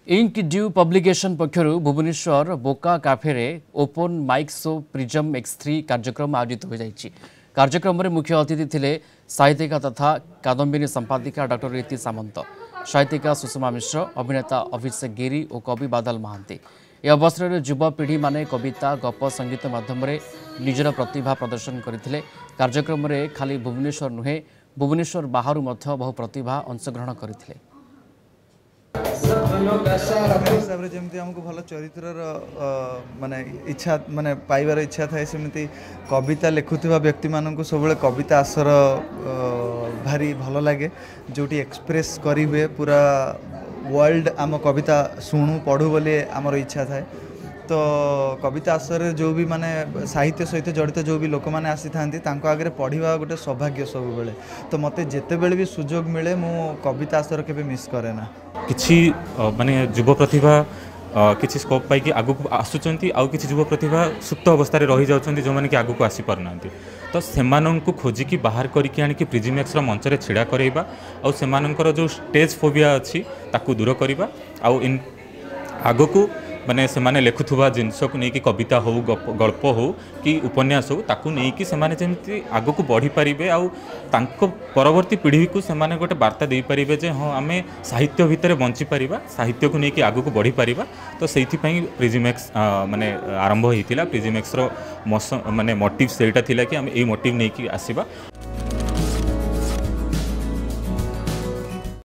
Ink ड्यू publication पक्षर भुवनेश्वर बोका cafe open mic show Prism X3 कार्यक्रम आयोजित हो जाइछि। कार्यक्रम में मुख्य अतिथि थे साहित्यिका तथा कादम्बिनी संपादिका डॉ रीति सामंत, साहित्यिका सुषमा मिश्र, अभिनेता अभिषेक गिरी और कवि बादल महांती। यह अवसर में युवपीढ़ी माने कविता गप संगीत माध्यम निजर प्रतिभा प्रदर्शन करते। कार्यक्रम में खाली भुवनेश्वर नुहे भुवनेश्वर बाहर बहु प्रतिभा अंशग्रहण करते। हिसाब से जमी आमको भल चरित्र माने इच्छा माने पाइबार इच्छा थाए सेमती कविता लिखुवा व्यक्ति मानक सब कविता आसर भारी भल लगे जोटी एक्सप्रेस करी हुए पूरा वर्ल्ड आम कविता शुणु पढ़ू बोली आमर इच्छा थाए। तो कविता आसर जो भी माने साहित्य सहित जड़ित जो भी लोक मैंने आसी था आगे पढ़ा गोटे सौभाग्य सब बेले। तो मत जिते बेले भी सुजोग मिले मु कविता आसर के मिस करे ना। किछि माने युव प्रतिभा किछि स्कोप पाई कि आगु आसुचंती आउ किछि युव प्रतिभा सुप्त अवस्था रे रही जाउचंती जो माने कि आगु को आसी परनांती। तो सेमानंकु खोजी की बाहर करिकि आनी कि प्रिजिमेक्स रो मंच रे छिड़ा करेबा आउ सेमानंकर जो स्टेज फोबिया अछि ताकू दूर करबा आउ इन आगु को माने से माने लेखुवा जिनस को लेकिन कविता हो गल्प हो कि उपन्यास हो ताकू लेकिन से माने जमती आगो को बढ़ी पारिबे आउ तांको परवर्ती पीढ़ी को से माने गोटे वार्ता दे पारिबे जे हाँ आमे साहित्य भितर बंची पारिबा साहित्य को लेकिन आगो को बढ़ी पारिबा। तो सेइथि पई प्रिजिमेक्स माने आरंभ होइतिला। प्रिजिमेक्स रो माने मोटिव सेटा थिला कि आमे ए मोटिव लेकिन आसीबा